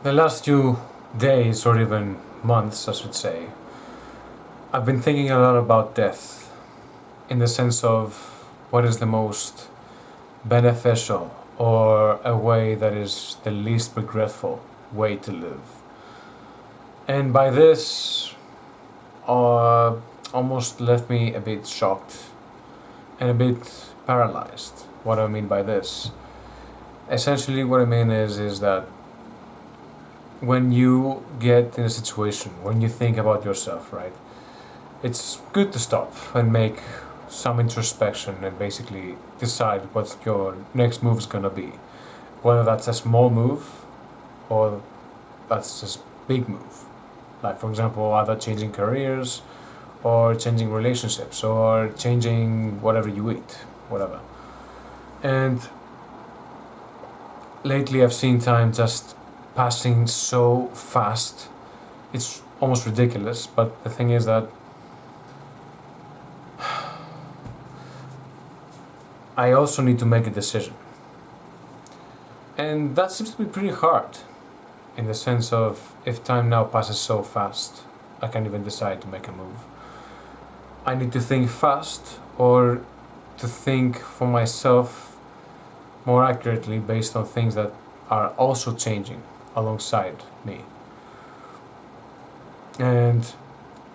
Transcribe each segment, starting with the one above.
The last few days, or even months, I should say, I've been thinking a lot about death in the sense of what is the most beneficial or a way that is the least regretful way to live. And by this, uh, almost left me a bit shocked and a bit paralyzed. What I mean by this? Essentially, what I mean is that when you get in a situation, when you think about yourself, right? It's good to stop and make some introspection and basically decide what your next move is gonna be. Whether that's a small move or that's a big move. Like, for example, either changing careers or changing relationships or changing whatever you eat, whatever. And lately I've seen time just passing so fast. It's almost ridiculous, but the thing is that I also need to make a decision. And that seems to be pretty hard in the sense of if time now passes so fast, I can't even decide to make a move. I need to think fast or to think for myself more accurately based on things that are also changing alongside me. And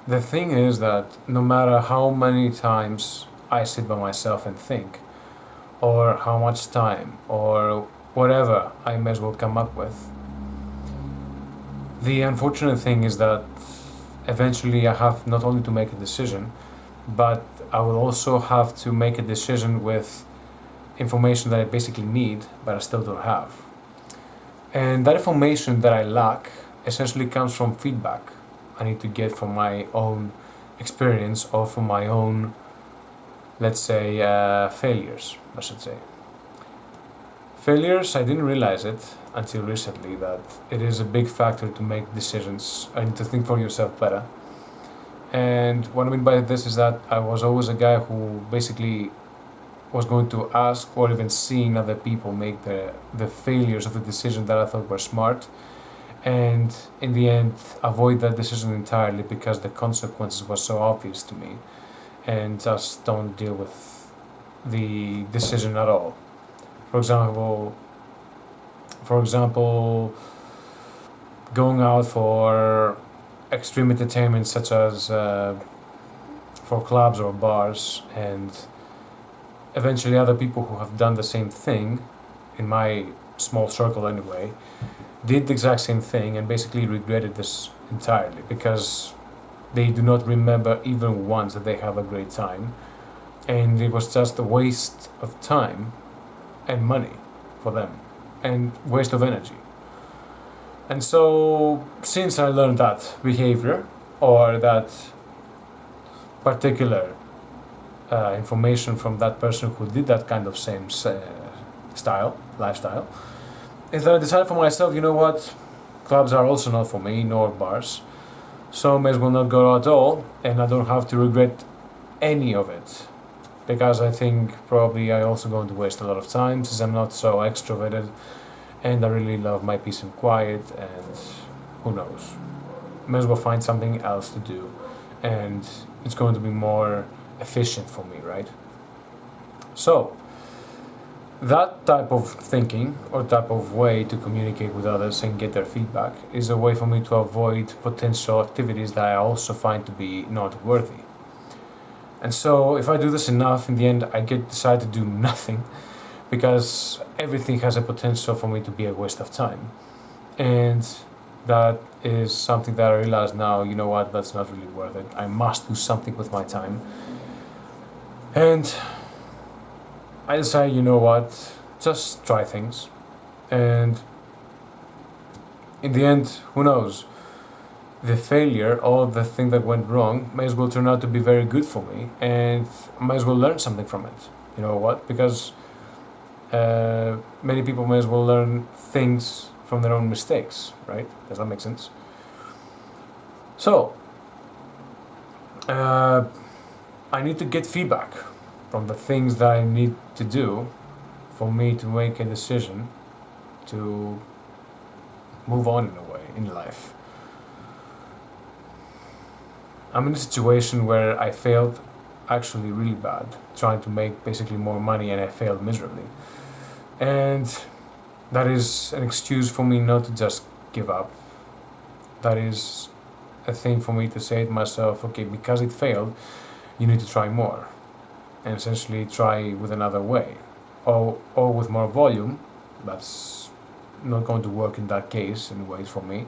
the thing is that no matter how many times I sit by myself and think, or how much time, or whatever I may as well come up with, the unfortunate thing is that eventually I have not only to make a decision, but I will also have to make a decision with information that I basically need, but I still don't have. And that information that I lack essentially comes from feedback I need to get from my own experience or from my own, let's say, failures, I should say. Failures, I didn't realize it until recently that it is a big factor to make decisions and to think for yourself better. And what I mean by this is that I was always a guy who basically was going to ask or even seeing other people make the failures of the decision that I thought were smart, and in the end avoid that decision entirely because the consequences were so obvious to me, and just don't deal with the decision at all. For example, for example, going out for extreme entertainment such as for clubs or bars, and eventually other people who have done the same thing, in my small circle anyway, did the exact same thing and basically regretted this entirely because they do not remember even once that they have a great time, and it was just a waste of time and money for them and waste of energy. And so since I learned that behavior or that particular information from that person who did that kind of same lifestyle, is that I decided for myself, you know what, clubs are also not for me, nor bars, so I may as well not go at all, and I don't have to regret any of it, because I think probably I also going to waste a lot of time since I'm not so extroverted, and I really love my peace and quiet, and who knows, may as well find something else to do, and it's going to be more efficient for me, right? So that type of thinking or type of way to communicate with others and get their feedback is a way for me to avoid potential activities that I also find to be not worthy. And so if I do this enough, in the end I get decide to do nothing because everything has a potential for me to be a waste of time. And that is something that I realize now, you know what, that's not really worth it. I must do something with my time. And I decided, you know what, just try things. And in the end, who knows? The failure or the thing that went wrong may as well turn out to be very good for me, and I may as well learn something from it. You know what? Because many people may as well learn things from their own mistakes, right? Does that make sense? So, I need to get feedback from the things that I need to do for me to make a decision to move on in a way in life. I'm in a situation where I failed actually really bad, trying to make basically more money, and I failed miserably. And that is an excuse for me not to just give up. That is a thing for me to say to myself, okay, because it failed, you need to try more. And essentially try with another way. Or with more volume. That's not going to work in that case, anyways, for me.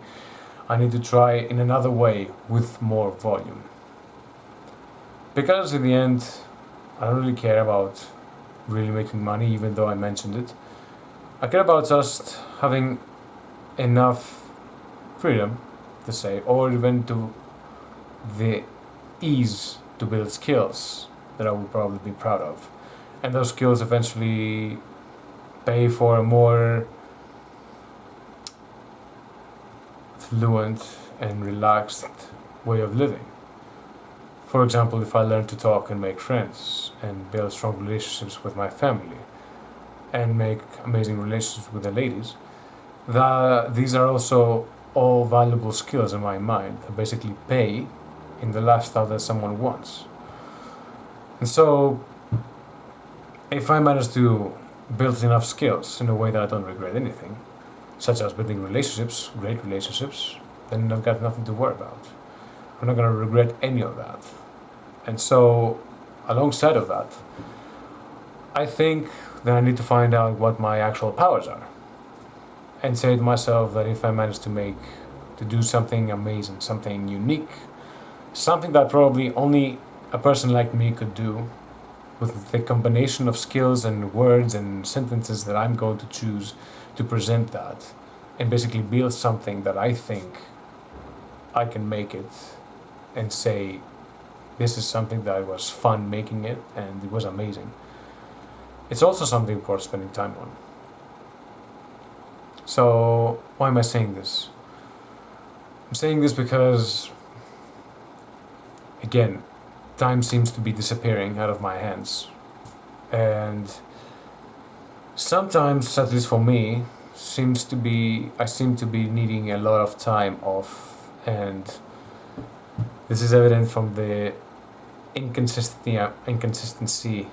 I need to try in another way with more volume. Because in the end, I don't really care about really making money, even though I mentioned it. I care about just having enough freedom to say, or even to the ease to build skills that I would probably be proud of. And those skills eventually pay for a more fluent and relaxed way of living. For example, if I learn to talk and make friends and build strong relationships with my family and make amazing relationships with the ladies, these are also all valuable skills in my mind that basically pay in the lifestyle that someone wants. And so, if I manage to build enough skills in a way that I don't regret anything, such as building relationships, great relationships, then I've got nothing to worry about. I'm not going to regret any of that. And so, alongside of that, I think that I need to find out what my actual powers are. And say to myself that if I manage to do something amazing, something unique, something that probably only a person like me could do, with the combination of skills and words and sentences that I'm going to choose to present that, and basically build something that I think I can make it and say, this is something that was fun making it and it was amazing. It's also something worth spending time on. So, why am I saying this? I'm saying this because, again, time seems to be disappearing out of my hands. And sometimes, at least for me, I seem to be needing a lot of time off. And this is evident from the inconsistency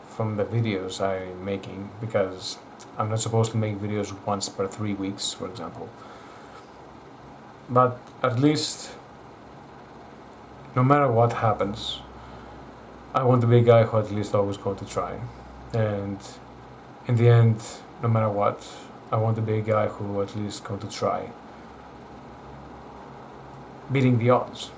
from the videos I'm making, because I'm not supposed to make videos once per 3 weeks, for example. But at least, no matter what happens, I want to be a guy who at least always going to try. And in the end, no matter what, I want to be a guy who at least going to try. Beating the odds.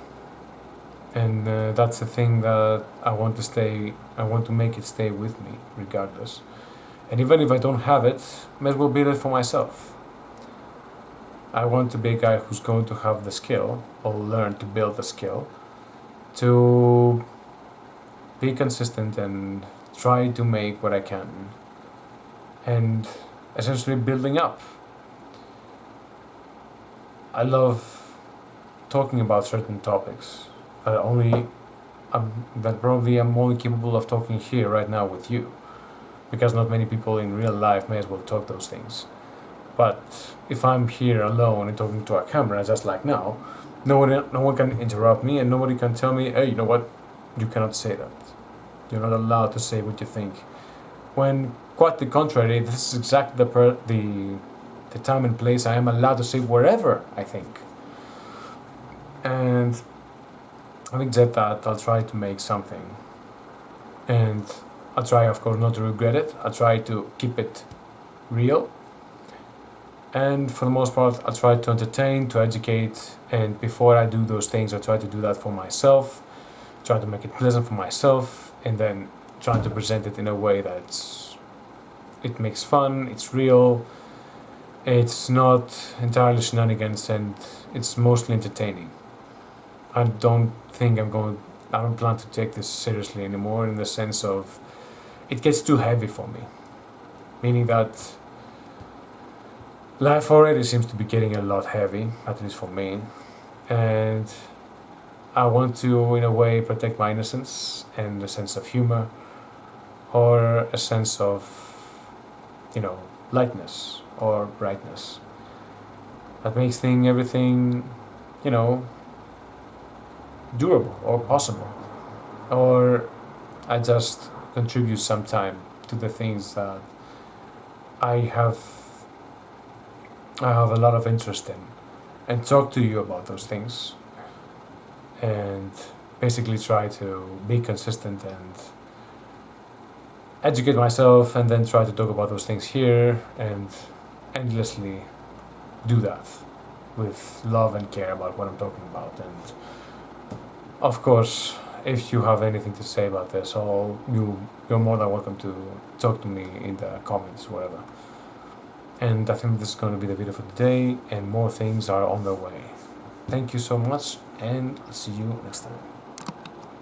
And that's the thing that I want to make it stay with me, regardless. And even if I don't have it, may as well build it for myself. I want to be a guy who's going to have the skill, or learn to build the skill, to be consistent and try to make what I can. And essentially building up. I love talking about certain topics that probably I'm only capable of talking here right now with you, because not many people in real life may as well talk those things. But if I'm here alone and talking to a camera, just like now, no one can interrupt me, and nobody can tell me, hey, you know what, you cannot say that. You're not allowed to say what you think. When quite the contrary, this is exactly the time and place I am allowed to say wherever I think. And having said that, I'll try to make something. And I'll try, of course, not to regret it. I'll try to keep it real. And for the most part, I'll try to entertain, to educate. And before I do those things, I try to do that for myself. Try to make it pleasant for myself. And then try to present it in a way that it makes fun, it's real, it's not entirely shenanigans, and it's mostly entertaining. I don't plan to take this seriously anymore, in the sense of it gets too heavy for me. Meaning that life already seems to be getting a lot heavy, at least for me. And I want to, in a way, protect my innocence and a sense of humor, or a sense of, lightness or brightness. that makes everything, you know, durable or possible. Or I just contribute some time to the things that I have I have a lot of interest in, and talk to you about those things, and basically try to be consistent and educate myself, and then try to talk about those things here and endlessly do that with love and care about what I'm talking about. And of course, if you have anything to say about this, you're more than welcome to talk to me in the comments, whatever. And I think this is going to be the video for today, and more things are on their way. Thank you so much, and I'll see you next time.